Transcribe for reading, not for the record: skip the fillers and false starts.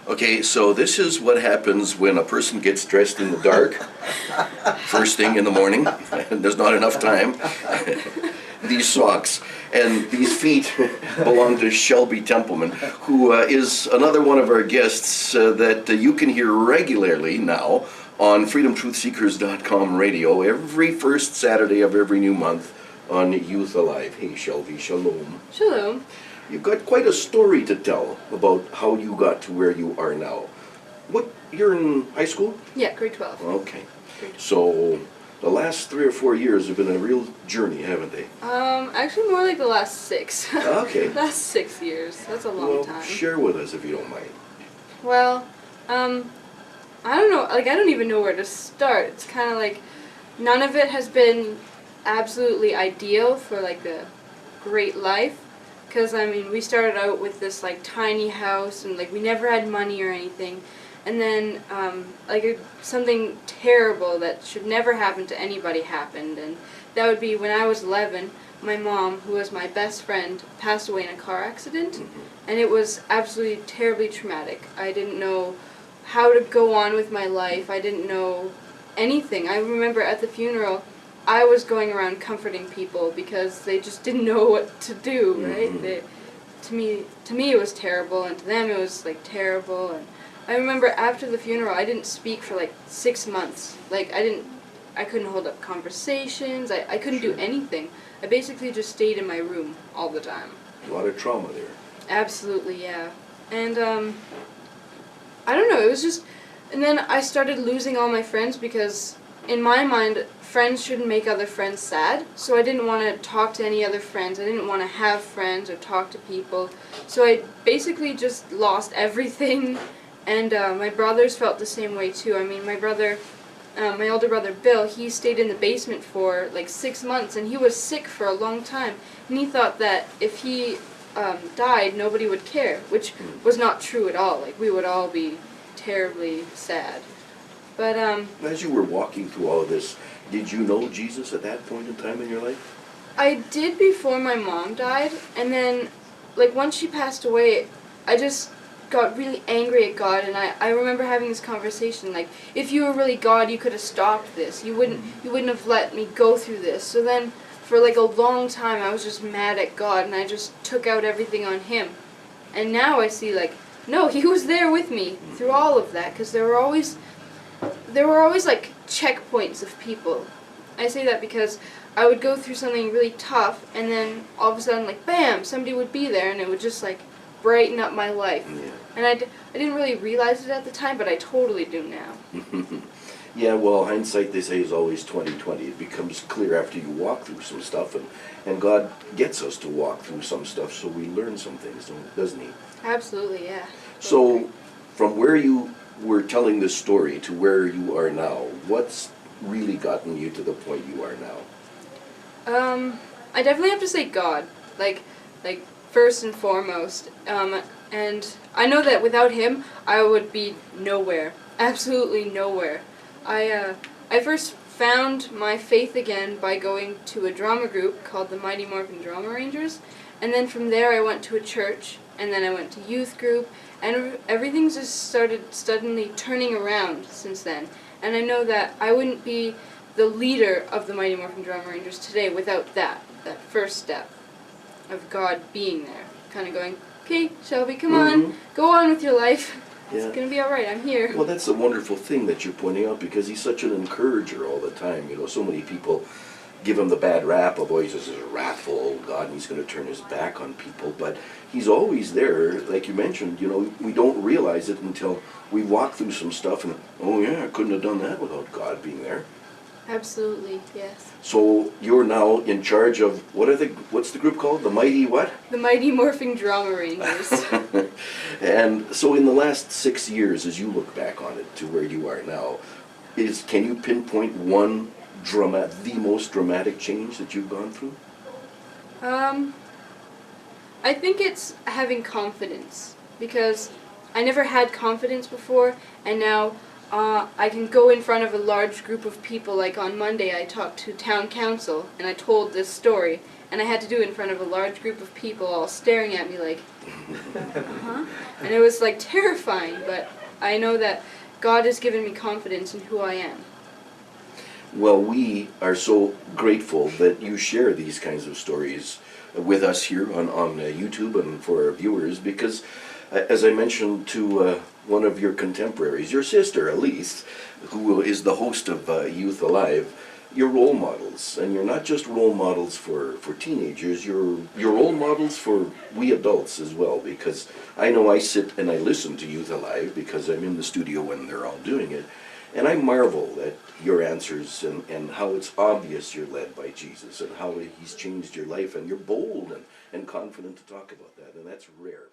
Okay, so this is what happens when a person gets dressed in the dark, first thing in the morning, and there's not enough time. These socks and these feet belong to Shelby Templeman, who is another one of our guests that you can hear regularly now on freedomtruthseekers.com radio every first Saturday of every new month on Youth Alive. Hey Shelby, shalom. Shalom. You've got quite a story to tell about how you got to where you are now. You're in high school? Yeah, grade 12. Okay. Grade 12. So the last 3 or 4 years have been a real journey, haven't they? Actually more like the last 6. Okay. Last 6 years. That's a long time. Share with us if you don't mind. Well, I don't know, I don't even know where to start. It's kind of like, none of it has been absolutely ideal for like a great life. Because, we started out with this, tiny house, and, we never had money or anything. And then, something terrible that should never happen to anybody happened. And that would be when I was 11, my mom, who was my best friend, passed away in a car accident. Mm-hmm. And it was absolutely terribly traumatic. I didn't know how to go on with my life. I didn't know anything. I remember at the funeral, I was going around comforting people because they just didn't know what to do, right? Mm-hmm. To me it was terrible, and to them it was terrible. And I remember after the funeral, I didn't speak for 6 months. I couldn't hold up conversations. I couldn't do anything. I basically just stayed in my room all the time. A lot of trauma there. Absolutely, yeah. And I don't know. It was just, and then I started losing all my friends because in my mind, friends shouldn't make other friends sad, so I didn't want to talk to any other friends. I didn't want to have friends or talk to people. So I basically just lost everything, and my brothers felt the same way too. My brother, my older brother Bill, he stayed in the basement for 6 months, and he was sick for a long time, and he thought that if he died, nobody would care, which was not true at all. We would all be terribly sad. But as you were walking through all of this, did you know Jesus at that point in time in your life? I did before my mom died, and then, once she passed away, I just got really angry at God, and I remember having this conversation, if you were really God, you could have stopped this. You wouldn't have let me go through this. So then, for a long time, I was just mad at God, and I just took out everything on Him. And now I see, no, He was there with me through all of that, because there were always checkpoints of people. I say that because I would go through something really tough, and then all of a sudden, bam, somebody would be there, and it would just brighten up my life. Yeah. And I didn't really realize it at the time, but I totally do now. Yeah, well, hindsight, they say, is always 20/20. It becomes clear after you walk through some stuff, and God gets us to walk through some stuff, so we learn some things, doesn't He? Absolutely, yeah. So, from where you were telling this story to where you are now, what's really gotten you to the point you are now? I definitely have to say God, first and foremost. And I know that without Him, I would be nowhere, absolutely nowhere. I first found my faith again by going to a drama group called the Mighty Morphin Drama Rangers, and then from there I went to a church, and then I went to youth group, and everything's just started suddenly turning around since then. And I know that I wouldn't be the leader of the Mighty Morphin Drama Rangers today without that first step of God being there. Kind of going, okay, Shelby, come on, go on with your life. Yeah. It's going to be all right, I'm here. Well, that's a wonderful thing that you're pointing out, because He's such an encourager all the time. So many people give Him the bad rap of, he's just a wrathful old God, and He's going to turn His back on people. But He's always there, like you mentioned. We don't realize it until we walk through some stuff, and, oh yeah, I couldn't have done that without God being there. Absolutely, yes. So you're now in charge of, what's the group called? The Mighty what? The Mighty Morphing Drama Rangers. And so in the last 6 years, as you look back on it to where you are now, can you pinpoint the most dramatic change that you've gone through? I think it's having confidence, because I never had confidence before, and now I can go in front of a large group of people. On Monday I talked to town council and I told this story, and I had to do it in front of a large group of people all staring at me like, uh-huh. And it was like terrifying, but I know that God has given me confidence in who I am. Well, we are so grateful that you share these kinds of stories with us here on YouTube and for our viewers, because as I mentioned to one of your contemporaries, your sister Elise, who is the host of Youth Alive, you're role models, and you're not just role models for teenagers, you're role models for we adults as well, because I know I sit and I listen to Youth Alive because I'm in the studio when they're all doing it, and I marvel at your answers and how it's obvious you're led by Jesus and how he's changed your life, and you're bold and confident to talk about that, and that's rare.